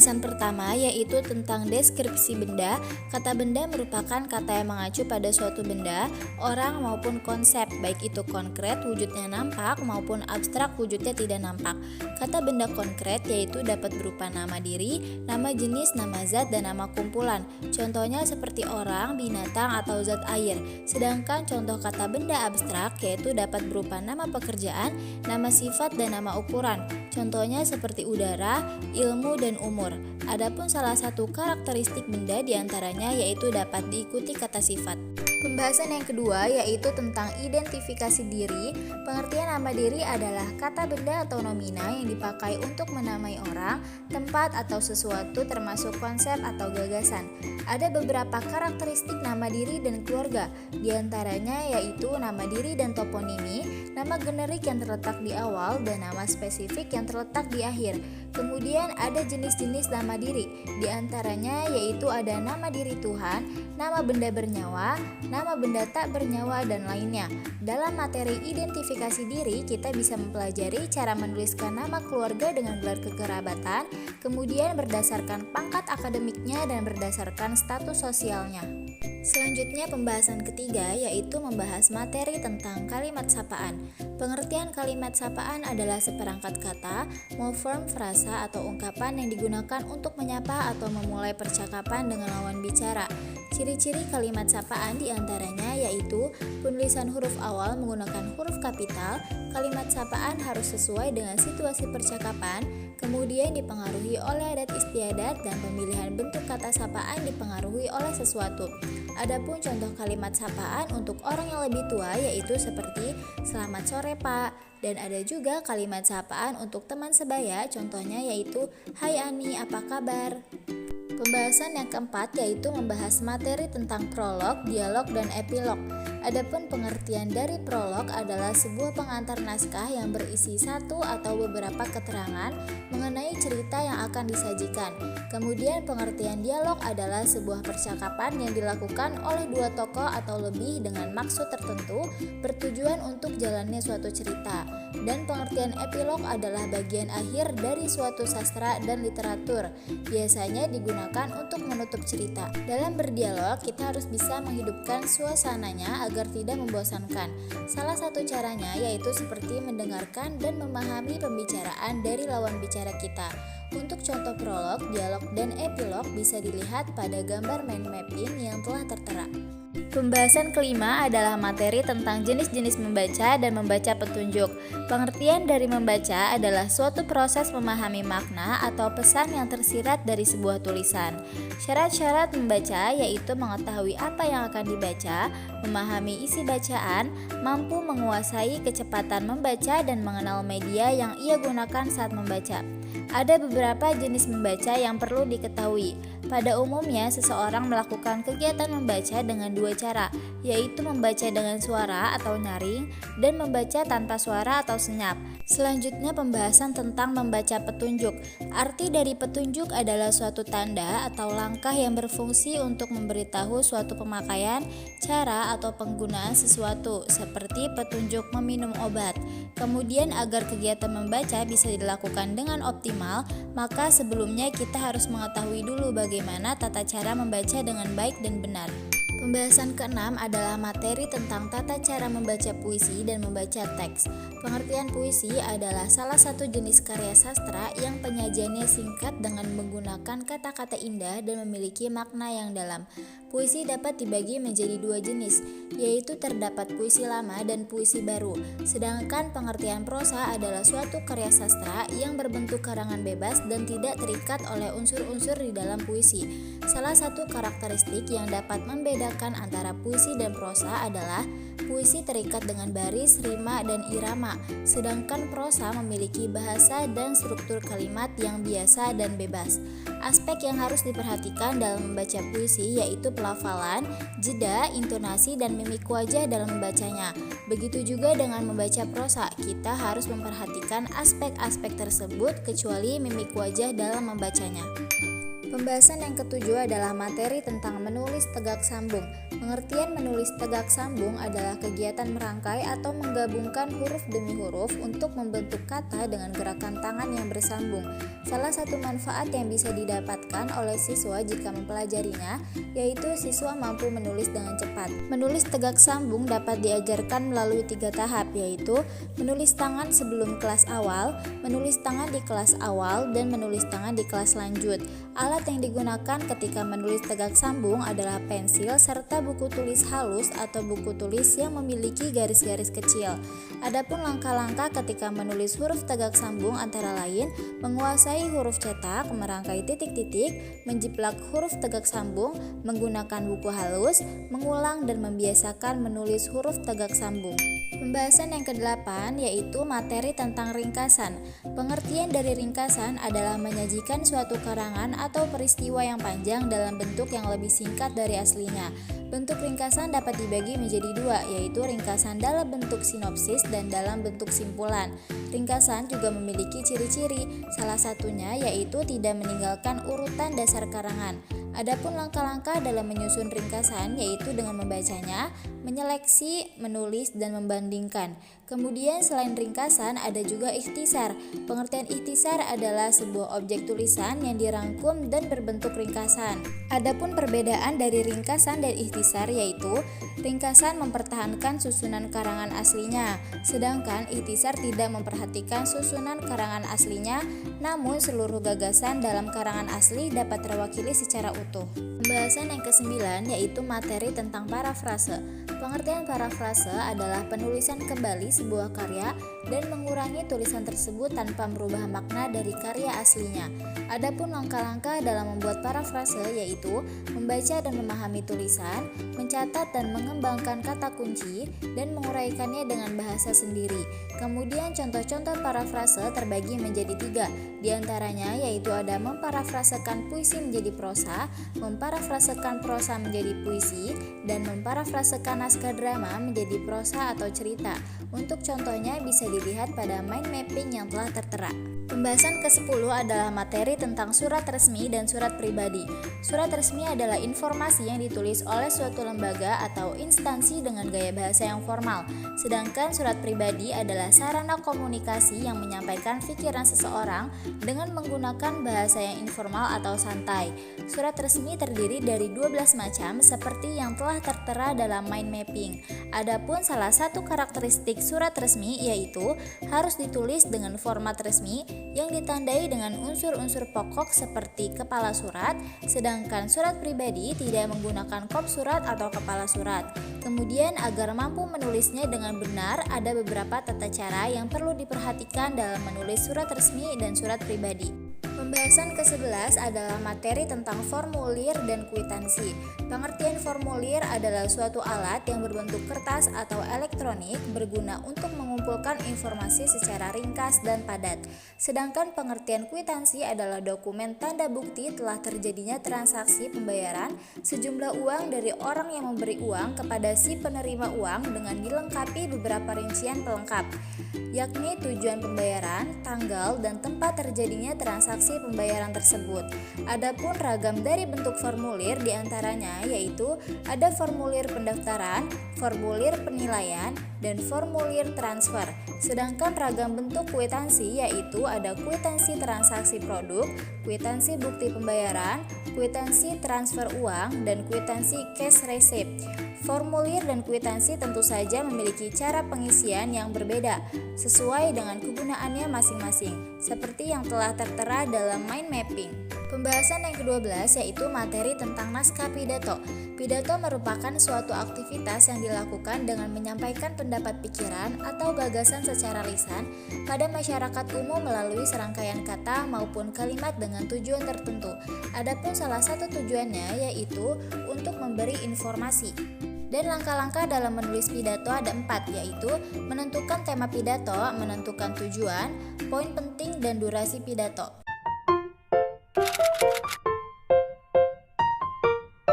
Pembahasan pertama yaitu tentang deskripsi benda. Kata benda merupakan kata yang mengacu pada suatu benda, orang maupun konsep, baik itu konkret wujudnya nampak maupun abstrak wujudnya tidak nampak. Kata benda konkret yaitu dapat berupa nama diri, nama jenis, nama zat, dan nama kumpulan. Contohnya seperti orang, binatang, atau zat air. Sedangkan contoh kata benda abstrak yaitu dapat berupa nama pekerjaan, nama sifat, dan nama ukuran. Contohnya seperti udara, ilmu, dan umur. Adapun salah satu karakteristik benda diantaranya yaitu dapat diikuti kata sifat. Pembahasan yang kedua yaitu tentang identifikasi diri. Pengertian nama diri adalah kata benda atau nomina yang dipakai untuk menamai orang, tempat, atau sesuatu termasuk konsep atau gagasan. Ada beberapa karakteristik nama diri dan keluarga, diantaranya yaitu nama diri dan toponimi, nama generik yang terletak di awal, dan nama spesifik yang terletak di akhir. Kemudian ada jenis-jenis nama diri, diantaranya yaitu ada nama diri Tuhan, nama benda bernyawa, nama benda tak bernyawa, dan lainnya. Dalam materi identifikasi diri, kita bisa mempelajari cara menuliskan nama keluarga dengan gelar kekerabatan, kemudian berdasarkan pangkat akademiknya dan berdasarkan status sosialnya. Selanjutnya pembahasan ketiga yaitu membahas materi tentang kalimat sapaan. Pengertian kalimat sapaan adalah seperangkat kata, morfem, frasa, atau ungkapan yang digunakan untuk menyapa atau memulai percakapan dengan lawan bicara. Ciri-ciri kalimat sapaan diantaranya yaitu penulisan huruf awal menggunakan huruf kapital, kalimat sapaan harus sesuai dengan situasi percakapan, kemudian dipengaruhi oleh adat istiadat, dan pemilihan bentuk kata sapaan dipengaruhi oleh sesuatu. Adapun contoh kalimat sapaan untuk orang yang lebih tua yaitu seperti selamat sore Pak, dan ada juga kalimat sapaan untuk teman sebaya, contohnya yaitu hai Ani, apa kabar? Pembahasan yang keempat yaitu membahas materi tentang prolog, dialog, dan epilog. Adapun pengertian dari prolog adalah sebuah pengantar naskah yang berisi satu atau beberapa keterangan mengenai cerita yang akan disajikan. Kemudian pengertian dialog adalah sebuah percakapan yang dilakukan oleh dua tokoh atau lebih dengan maksud tertentu bertujuan untuk jalannya suatu cerita. Dan pengertian epilog adalah bagian akhir dari suatu sastra dan literatur, biasanya digunakan untuk menutup cerita. Dalam berdialog, kita harus bisa menghidupkan suasananya agar tidak membosankan. Salah satu caranya yaitu seperti mendengarkan dan memahami pembicaraan dari lawan bicara kita. Untuk contoh prolog, dialog, dan epilog bisa dilihat pada gambar mind mapping yang telah tertera. Pembahasan kelima adalah materi tentang jenis-jenis membaca dan membaca petunjuk. Pengertian dari membaca adalah suatu proses memahami makna atau pesan yang tersirat dari sebuah tulisan. Syarat-syarat membaca yaitu mengetahui apa yang akan dibaca, memahami isi bacaan, mampu menguasai kecepatan membaca, dan mengenal media yang ia gunakan saat membaca. Ada beberapa jenis membaca yang perlu diketahui. Pada umumnya, seseorang melakukan kegiatan membaca dengan dua cara, yaitu membaca dengan suara atau nyaring dan membaca tanpa suara atau senyap. Selanjutnya pembahasan tentang membaca petunjuk. Arti dari petunjuk adalah suatu tanda atau langkah yang berfungsi untuk memberitahu suatu pemakaian, cara, atau penggunaan sesuatu, seperti petunjuk meminum obat. Kemudian agar kegiatan membaca bisa dilakukan dengan optimal, maka sebelumnya kita harus mengetahui dulu bagaimana tata cara membaca dengan baik dan benar. Pembahasan keenam adalah materi tentang tata cara membaca puisi dan membaca teks. Pengertian puisi adalah salah satu jenis karya sastra yang penyajiannya singkat dengan menggunakan kata-kata indah dan memiliki makna yang dalam. Puisi dapat dibagi menjadi dua jenis, yaitu terdapat puisi lama dan puisi baru. Sedangkan pengertian prosa adalah suatu karya sastra yang berbentuk karangan bebas dan tidak terikat oleh unsur-unsur di dalam puisi. Salah satu karakteristik yang dapat membedakan antara puisi dan prosa adalah puisi terikat dengan baris, rima, dan irama, sedangkan prosa memiliki bahasa dan struktur kalimat yang biasa dan bebas. Aspek yang harus diperhatikan dalam membaca puisi yaitu pelafalan, jeda, intonasi, dan mimik wajah dalam membacanya. Begitu juga dengan membaca prosa, kita harus memperhatikan aspek-aspek tersebut kecuali mimik wajah dalam membacanya. Pembahasan yang ketujuh adalah materi tentang menulis tegak sambung. Pengertian menulis tegak sambung adalah kegiatan merangkai atau menggabungkan huruf demi huruf untuk membentuk kata dengan gerakan tangan yang bersambung. Salah satu manfaat yang bisa didapatkan oleh siswa jika mempelajarinya, yaitu siswa mampu menulis dengan cepat. Menulis tegak sambung dapat diajarkan melalui 3 tahap, yaitu menulis tangan sebelum kelas awal, menulis tangan di kelas awal, dan menulis tangan di kelas lanjut. Alat yang digunakan ketika menulis tegak sambung adalah pensil serta buku tulis halus atau buku tulis yang memiliki garis-garis kecil. Adapun langkah-langkah ketika menulis huruf tegak sambung antara lain menguasai huruf cetak, merangkai titik-titik, menjiplak huruf tegak sambung, menggunakan buku halus, mengulang dan membiasakan menulis huruf tegak sambung. Pembahasan yang ke-8 yaitu materi tentang ringkasan. Pengertian dari ringkasan adalah menyajikan suatu karangan atau peristiwa yang panjang dalam bentuk yang lebih singkat dari aslinya. Bentuk ringkasan dapat dibagi menjadi 2, yaitu ringkasan dalam bentuk sinopsis dan dalam bentuk simpulan. Ringkasan juga memiliki ciri-ciri, salah satunya yaitu tidak meninggalkan urutan dasar karangan. Adapun langkah-langkah dalam menyusun ringkasan yaitu dengan membacanya, menyeleksi, menulis, dan membandingkan. Kemudian selain ringkasan ada juga ikhtisar. Pengertian ikhtisar adalah sebuah objek tulisan yang dirangkum dan berbentuk ringkasan. Adapun perbedaan dari ringkasan dan ikhtisar yaitu ringkasan mempertahankan susunan karangan aslinya, sedangkan ikhtisar tidak memperhatikan susunan karangan aslinya, namun seluruh gagasan dalam karangan asli dapat terwakili secara utuh. Pembahasan yang ke-9 yaitu materi tentang parafrase. Pengertian parafrase adalah penulisan kembali sebuah karya dan mengurangi tulisan tersebut tanpa merubah makna dari karya aslinya. Adapun langkah-langkah dalam membuat parafrase yaitu membaca dan memahami tulisan, mencatat dan mengembangkan kata kunci, dan menguraikannya dengan bahasa sendiri. Kemudian contoh-contoh parafrase terbagi menjadi 3, diantaranya yaitu ada memparafrasekan puisi menjadi prosa, memparafrasekan prosa menjadi puisi, dan memparafrasekan naskah drama menjadi prosa atau cerita. Untuk contohnya bisa dilihat pada mind mapping yang telah tertera. Pembahasan ke-10 adalah materi tentang surat resmi dan surat pribadi. Surat resmi adalah informasi yang ditulis oleh suatu lembaga atau instansi dengan gaya bahasa yang formal. Sedangkan surat pribadi adalah sarana komunikasi yang menyampaikan pikiran seseorang dengan menggunakan bahasa yang informal atau santai. Surat resmi terdiri dari 12 macam seperti yang telah tertera dalam mind mapping. Adapun salah satu karakteristik surat resmi yaitu harus ditulis dengan format resmi yang ditandai dengan unsur-unsur pokok seperti kepala surat, sedangkan surat pribadi tidak menggunakan kop surat atau kepala surat. Kemudian agar mampu menulisnya dengan benar, ada beberapa tata cara yang perlu diperhatikan dalam menulis surat resmi dan surat pribadi. Pembahasan ke-11 adalah materi tentang formulir dan kwitansi. Pengertian formulir adalah suatu alat yang berbentuk kertas atau elektronik berguna untuk mengumpulkan informasi secara ringkas dan padat. Sedangkan pengertian kwitansi adalah dokumen tanda bukti telah terjadinya transaksi pembayaran sejumlah uang dari orang yang memberi uang kepada si penerima uang dengan dilengkapi beberapa rincian pelengkap, yakni tujuan pembayaran, tanggal, dan tempat terjadinya transaksi pembayaran tersebut. Adapun ragam dari bentuk formulir diantaranya yaitu ada formulir pendaftaran, formulir penilaian, dan formulir transfer. Sedangkan ragam bentuk kwitansi yaitu ada kwitansi transaksi produk, kwitansi bukti pembayaran, kwitansi transfer uang, dan kwitansi cash receipt. Formulir dan kwitansi tentu saja memiliki cara pengisian yang berbeda sesuai dengan kegunaannya masing-masing, seperti yang telah tertera dalam mind mapping. Pembahasan yang ke-12 yaitu materi tentang naskah pidato. Pidato merupakan suatu aktivitas yang dilakukan dengan menyampaikan pendapat pikiran atau gagasan secara lisan pada masyarakat umum melalui serangkaian kata maupun kalimat dengan tujuan tertentu. Adapun salah satu tujuannya yaitu untuk memberi informasi. Dan langkah-langkah dalam menulis pidato ada 4, yaitu menentukan tema pidato, menentukan tujuan, poin penting, dan durasi pidato.